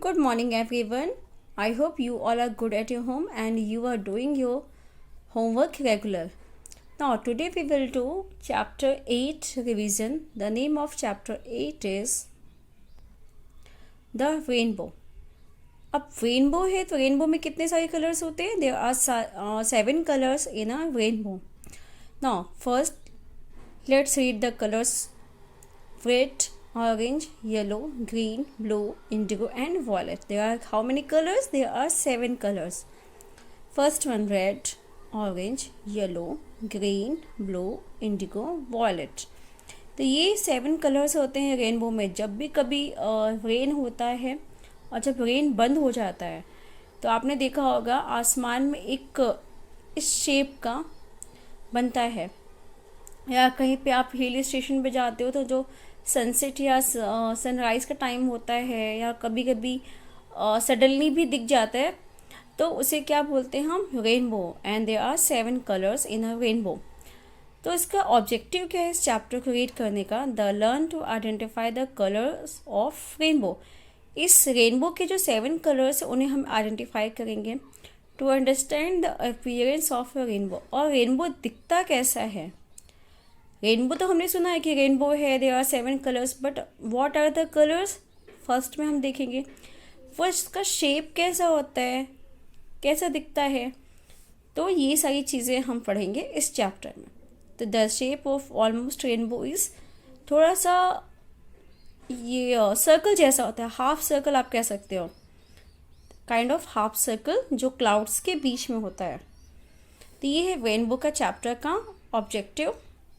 Good morning, everyone. I hope you all are good at your home and you are doing your homework regular. Now, today we will do chapter 8 revision. The name of chapter 8 is The Rainbow. अब rainbow है तो rainbow में कितने सारे colours होते हैं? There are 7 colours in a rainbow. Now first let's read the colours. Red, orange, yellow, green, blue, indigo and violet. There are how many colors? There are 7 colors. First one, red, orange, yellow, green, blue, indigo, violet. तो ये 7 colours होते हैं rainbow में. जब भी कभी rain होता है और जब रेन बंद हो जाता है तो आपने देखा होगा आसमान में एक इस शेप का बनता है, या कहीं पे आप हिल स्टेशन पे जाते हो तो जो सनसेट या सनराइज़ का टाइम होता है या कभी कभी सडनली भी दिख जाता है तो उसे क्या बोलते हैं हम? Rainbow. And there are 7 colours in a rainbow. तो इसका ऑब्जेक्टिव क्या है इस चैप्टर को रीड करने का? The learn to identify the colours of rainbow. इस रेनबो के जो 7 कलर्स हैं उन्हें हम आइडेंटिफाई करेंगे. To understand the appearance of a rainbow. और रेनबो दिखता कैसा है? रेनबो तो हमने सुना है कि रेनबो है, there are 7 colours, but what are the colours? First में हम देखेंगे फर्स्ट इसका शेप कैसा होता है, कैसा दिखता है. तो ये सारी चीज़ें हम पढ़ेंगे इस चैप्टर में. तो the shape of almost rainbow is थोड़ा सा ये सर्कल जैसा होता है, हाफ सर्कल आप कह सकते हो, काइंड ऑफ हाफ सर्कल जो क्लाउड्स के बीच में होता है. तो ये है रेनबो का चैप्टर का objective.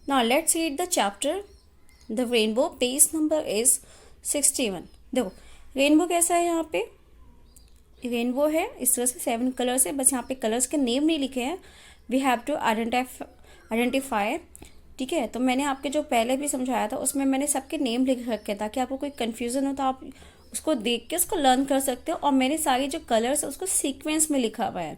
Now let's read the chapter. The rainbow. Page number is 61. देखो रेनबो कैसा है. यहाँ पे रेनबो है, इस तरह से 7 कलर्स है, बस यहाँ पे कलर्स के नेम नहीं लिखे हैं. We have to identify. ठीक है, तो मैंने आपके जो पहले भी समझाया था उसमें मैंने सबके नेम लिख रखे ताकि आपको कोई कन्फ्यूज़न हो तो आप उसको देख के उसको लर्न कर सकते हो. और मैंने सारे जो कलर्स है उसको सीक्वेंस में लिखा हुआ है,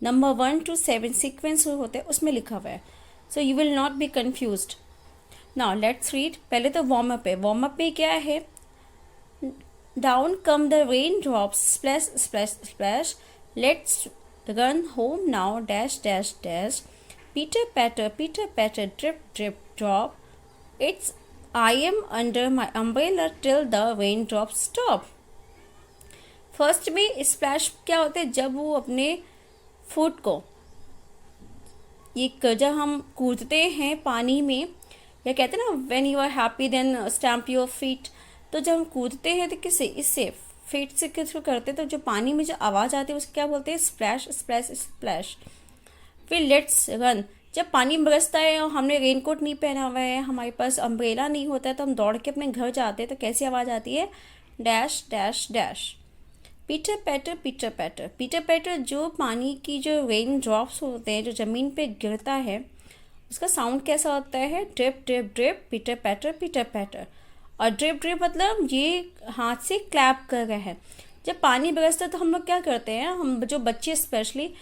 नंबर 1 to 7 सीक्वेंस होते हैं उसमें लिखा हुआ है. So you will not be confused. Now let's read. पहले तो वार्म अप है. वार्म अप में क्या है? Down come the raindrops, splash, splash, splash. Let's run home now. Dash, dash, dash. Peter patter, drip, drip, drop. It's I am under my umbrella till the raindrops stop. First में splash क्या होता है? जब वो अपने foot को एक जब हम कूदते हैं पानी में, या कहते हैं ना when you are happy then stamp your feet. तो जब हम कूदते हैं तो किससे? इससे फीट से किस करते हैं. तो जो पानी में जो आवाज़ आती है उसको क्या बोलते हैं? Splash, splash, splash. फिर लेट्स रन. जब पानी बरसता है और हमने रेनकोट नहीं पहना हुआ है, हमारे पास अम्ब्रेला नहीं होता है, तो हम दौड़ के अपने घर जाते हैं तो कैसी आवाज़ आती है? Dash, dash, dash. Pitter patter, pitter patter. Pitter patter जो पानी की जो रेन ड्रॉप्स होते हैं जो ज़मीन पे गिरता है उसका साउंड कैसा होता है? Drip, drip, drip. Pitter patter, pitter patter. और ड्रिप ड्रिप मतलब ये हाथ से क्लैप कर रहे हैं. जब पानी बरसता है तो हम लोग क्या करते हैं? हम जो बच्चे स्पेशली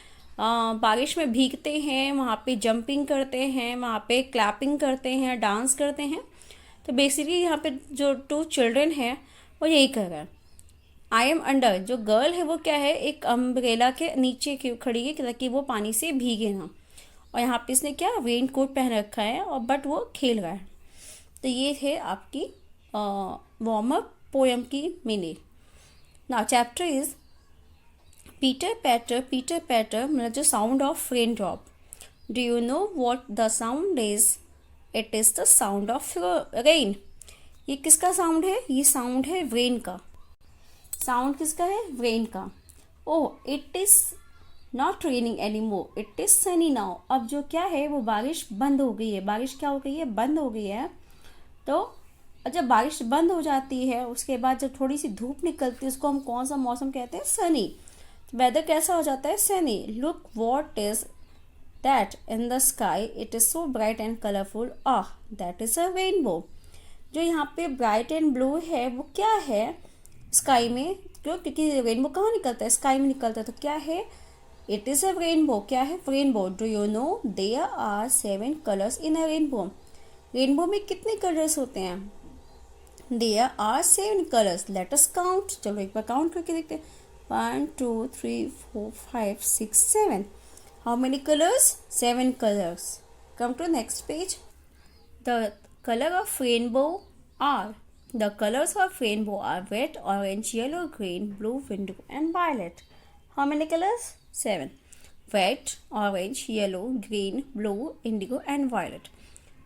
बारिश में भीगते हैं, वहाँ पे जंपिंग करते हैं, वहाँ पे क्लैपिंग करते हैं, डांस करते हैं. तो बेसिकली यहाँ पे जो 2 चिल्ड्रन हैं वो यही कर रहे हैं. I am under. जो गर्ल है वो क्या है? एक अम्ब्रेला के नीचे क्यों खड़ी है ताकि वो पानी से भीगे ना. और यहाँ पे इसने क्या रेन कोट पहन रखा है और बट वो खेल रहा है. तो ये थे आपकी वार्म अप पोएम की meaning. Now chapter is pitter patter मतलब जो sound of rain drop. Do you know what the sound is? It is the sound of rain. ये किसका साउंड है? ये साउंड है रेन का. साउंड किसका है? रेन का. Oh, it is not raining any more, it is sunny now. अब जो क्या है वो बारिश बंद हो गई है. बारिश क्या हो गई है? बंद हो गई है. तो जब बारिश बंद हो जाती है उसके बाद जब थोड़ी सी धूप निकलती है उसको हम कौन सा मौसम कहते हैं? सनी. वेदर कैसा हो जाता है? Sunny. Look what is that in the sky, it is so bright and colourful. Ah, that is a rainbow. जो यहाँ पे ब्राइट एंड ब्लू है वो क्या है स्काई में? क्योंकि रेनबो कहाँ निकलता है? स्काई में निकलता है. तो क्या है? It is a rainbow. क्या है? Rainbow. Do you know there are 7 colours in a rainbow. Rainbow में कितने कलर्स होते हैं? There are 7 colors. Let us count. चलो एक बार काउंट करके देखते हैं. 1 2 3 4 5 6 7. How many colors? 7 colors. Come to next page. The color of rainbow are. The colors of rainbow are red, orange, yellow, green, blue, indigo, and violet. How many colors? 7. Red, orange, yellow, green, blue, indigo, and violet.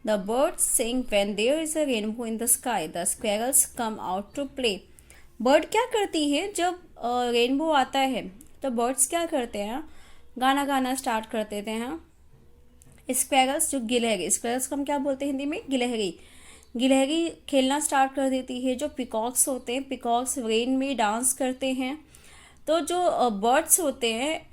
The birds sing when there is a rainbow in the sky. The squirrels come out to play. Bird क्या करती है जब rainbow आता है तो birds क्या करते हैं, गाना गाना स्टार्ट कर देते हैं. स्क्वैरल्स जो गिलहरी, स्क्वैरल्स को हम क्या बोलते हैं हिंदी में? गिलहरी. गिलहरी खेलना स्टार्ट कर देती है. जो पिकॉक्स होते हैं, पिकॉक्स रेन में डांस करते हैं. तो जो बर्ड्स होते हैं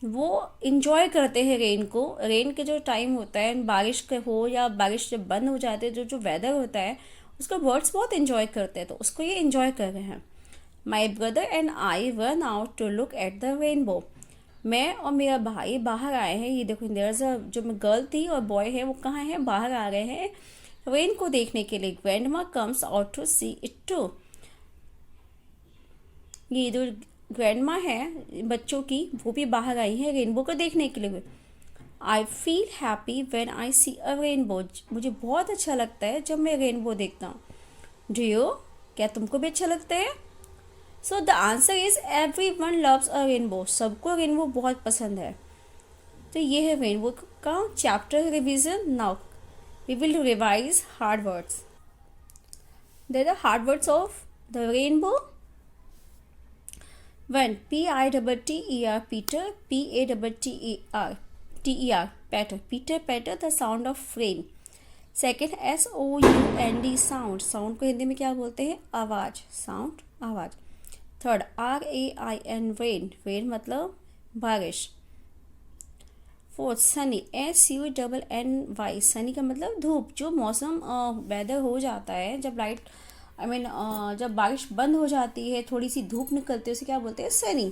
वो इंजॉय करते हैं रेन को. रेन के जो टाइम होता है, बारिश का हो या बारिश जब बंद हो जाते हैं, जो जो वेदर होता है उसको बर्ड्स बहुत इंजॉय करते हैं. तो उसको ये इंजॉय कर रहे हैं. My brother and I run out to look at the rainbow. मैं और मेरा भाई बाहर आए हैं. ये देखो देयर अ जो गर्ल थी और बॉय है वो कहाँ है? बाहर आ रहे हैं रेन को देखने के लिए. Grandma comes out to see it too. ये जो ग्रैंडमा है बच्चों की, वो भी बाहर आई है रेनबो को देखने के लिए. I feel happy when I see a rainbow. मुझे बहुत अच्छा लगता है जब मैं रेनबो देखता हूँ. Do you? क्या तुमको भी अच्छा लगता है? So the answer is everyone loves a rainbow. सबको रेनबो बहुत पसंद है. तो ये है रेनबो का chapter revision. Now we will revise hard words. There are hard words of the rainbow. 1. P-I-T-T-E-R, Peter. P-A-T-T-E-R, T-E-R, Peter. Peter, Peter, the sound of rain. Second S-O-U-N-D, sound. Sound को हिंदी में क्या बोलते हैं? आवाज़. Sound, आवाज़. Third R-A-I-N, rain. Rain मतलब बारिश. Fourth Sunny, S-U-N-N-Y, Sunny का मतलब धूप. जो मौसम वेदर हो जाता है जब लाइट जब बारिश बंद हो जाती है, थोड़ी सी धूप निकलती है, उसे क्या बोलते हैं? सनी.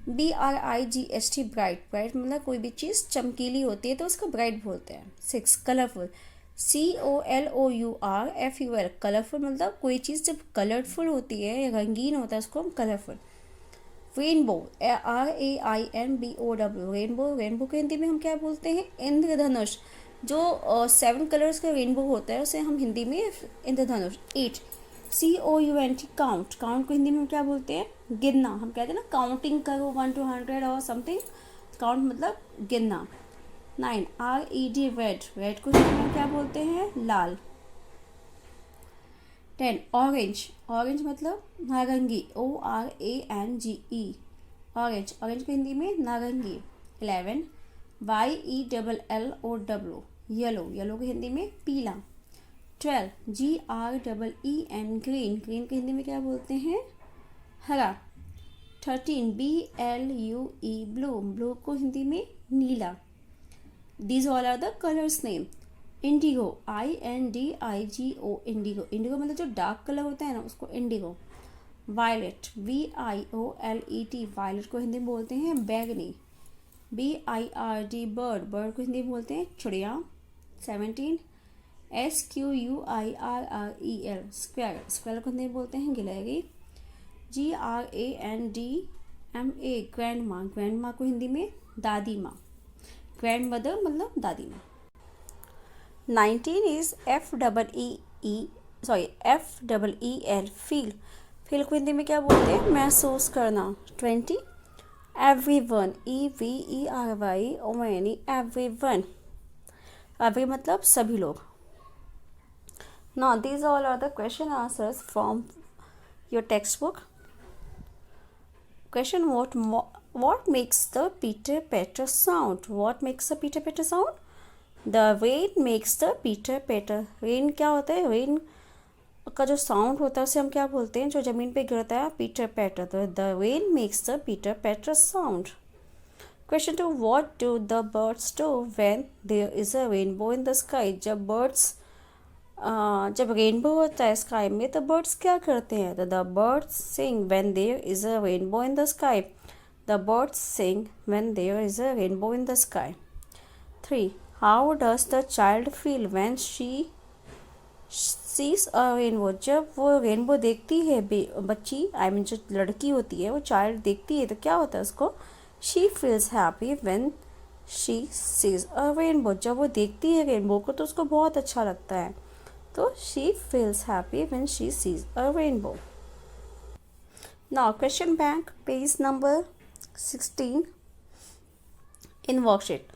B-R-I-G-H-T, bright. ब्राइट मतलब कोई भी चीज़ चमकीली होती है तो उसको ब्राइट बोलते हैं. 6. कलरफुल, C-O-L-O-U-R-F-U-L, कलरफुल मतलब कोई चीज़ जब कलरफुल होती है या रंगीन होता है उसको हम colourful. Rainbow, R-A-I-N-B-O-W, rainbow. Rainbow को हिंदी में हम क्या बोलते हैं? इंद्रधनुष. जो 7 कलर्स का रेनबो होता है उसे हम हिंदी में इंद्रधनुष. 8. C-O-U-N-T, count. काउंट को हिंदी में क्या बोलते हैं? गिनना. हम कहते हैं ना काउंटिंग करो 1 to 100 और समथिंग. काउंट मतलब गिनना. 9. R-E-D, red. रेड को हिंदी में क्या बोलते हैं? लाल. 10. ऑरेंज. ऑरेंज मतलब नारंगी. O-R-A-N-G-E, orange. ऑरेंज को हिंदी में नारंगी. 11. Y-E-L-L-O-W, yellow. येलो को हिंदी में पीला. 12. G-R-E-E-N, green. ग्रीन को हिंदी में क्या बोलते हैं? हरा. 13. B-L-U-E, blue. ब्लू को हिंदी में नीला. These all are the colors name. Indigo, I-N-D-I-G-O, Indigo. Indigo मतलब जो डार्क कलर होता है ना उसको इंडिगो. वायलेट, V-I-O-L-E-T, वायलेट को हिंदी में बोलते हैं बैगनी. B-I-R-D, bird. बर्ड को हिंदी में बोलते हैं चिड़िया. 17. S-Q-U-I-R-R-E-L, square. स्क्वायर को हिंदी में बोलते हैं गिलहरी. G-R-A-N-D-M-A, ग्रैंड माँ. ग्रैंड माँ को हिंदी में दादी माँ. ग्रैंड मदर मतलब दादी माँ. 19 is F-E-E-L, फील. फील को हिंदी में क्या बोलते हैं? महसूस करना. 20. Everyone, E-V-E-R-Y-O-N-E, everyone. एवरी मतलब सभी लोग. Now these all are the question answers from your textbook. Question: what makes the pitter patter sound? What makes the pitter patter sound? The rain makes the pitter patter. Rain क्या होता है? Rain का जो sound होता है उसे हम क्या बोलते हैं? जो ज़मीन पे गिरता है, पीटर पैटर. तो the rain makes the pitter patter sound. Question 2. What do the birds do when there is a rainbow in the sky? जब रेनबो होता है स्काई में तो बर्ड्स क्या करते हैं? तो the birds sing when there is a rainbow in the sky. The birds sing when there is a rainbow in the sky. 3. How does the child feel when sees a rainbow, जब वो rainbow देखती है बच्ची, I mean जो लड़की होती है, वो चाइल्ड देखती है तो क्या होता है उसको, she feels happy when she sees a rainbow, जब वो देखती है रेनबो को तो उसको बहुत अच्छा लगता है, तो she feels happy when she sees a rainbow. Now question bank page number 16 in worksheet.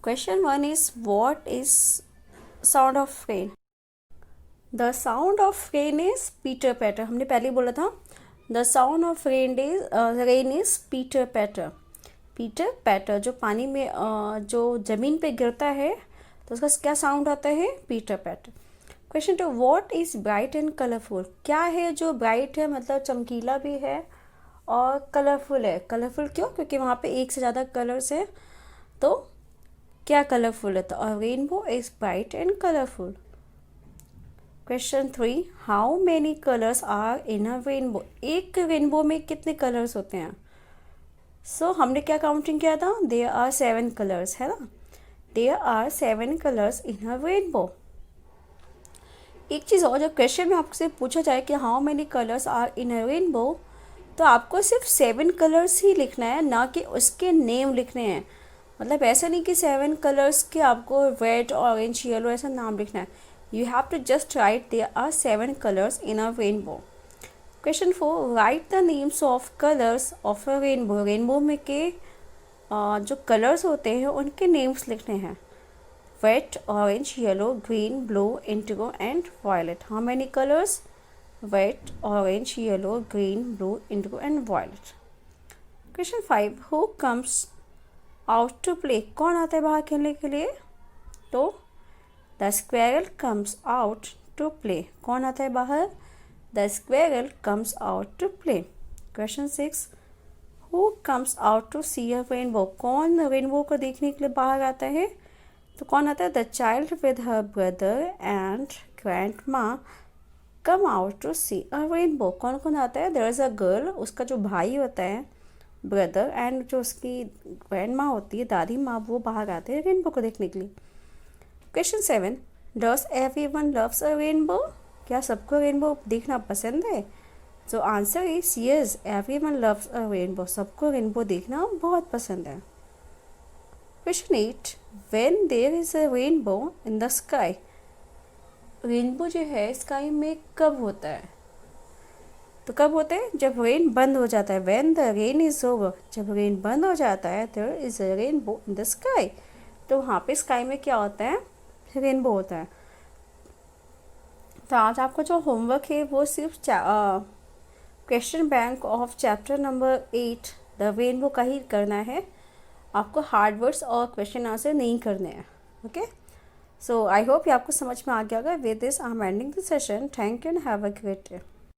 Question 1 is, what is sound of rain? The sound of rain is pitter patter. हमने पहले बोला था the sound of rain is pitter patter. Pitter patter जो पानी में जो ज़मीन पे गिरता है तो उसका क्या साउंड आता है, pitter patter. Question 2, what is bright and colorful? क्या है जो ब्राइट है, मतलब चमकीला भी है और कलरफुल है. कलरफुल क्यों? क्योंकि वहाँ पे एक से ज़्यादा कलर्स है, तो क्या कलरफुल है, तो a rainbow is bright and colourful. Question 3, how many colours are in a rainbow? एक रेनबो में कितने कलर्स होते हैं? सो हमने क्या काउंटिंग किया था, देयर आर 7 कलर्स, है ना. There are 7 colours in a rainbow. एक चीज़ और, जब क्वेश्चन में आपसे पूछा जाए कि how many colours are in a rainbow, तो आपको सिर्फ 7 कलर्स ही लिखना है, ना कि उसके नेम लिखने हैं. मतलब ऐसा नहीं कि 7 कलर्स के आपको रेड, ऑरेंज, येलो ऐसा नाम लिखना है. You have to just write there are 7 colours in a rainbow. Question 4, write the names of colours of a rainbow. Rainbow में के जो कलर्स होते हैं उनके नेम्स लिखने हैं. Red, orange, yellow, green, blue, indigo and violet. How many colours? Red, orange, yellow, green, blue, indigo and violet. Question 5, who comes out to play? कौन आता है बाहर खेलने के लिए? तो the squirrel comes out to play. कौन आता है बाहर? The squirrel comes out to play. Question 6, who comes out to see a rainbow? कौन रेनबो को देखने के लिए बाहर आता है? तो कौन आता है? The child with her brother and grandma come out to see a rainbow. कौन कौन आता है? देयर इज़ अ गर्ल, उसका जो भाई होता है ब्रदर, एंड जो उसकी ग्रैंड माँ होती है, दादी माँ, वो बाहर आते हैं रेनबो को देखने के लिए. Question 7, does everyone loves a rainbow? क्या सबको रेनबो देखना पसंद है? तो answer is yes, everyone loves a rainbow. सबको रेनबो देखना बहुत पसंद है. Question 8, when there is a rainbow in the sky? Rainbow जो है स्काई में कब होता है? तो कब होते हैं? जब रेन बंद हो जाता है. When the rain is over, जब रेन बंद हो जाता है, there is a rainbow in the sky. तो वहाँ पे स्काई में क्या होता है? रेनबो होता है. तो आज आपका जो होमवर्क है वो सिर्फ question bank of chapter number 8 the rainbow का ही करना है. आपको हार्ड वर्ड्स और क्वेश्चन आंसर नहीं करने हैं. ओके, सो आई होप ये आपको समझ में आ गया होगा. With this I am ending the session. Thank you and have a great day.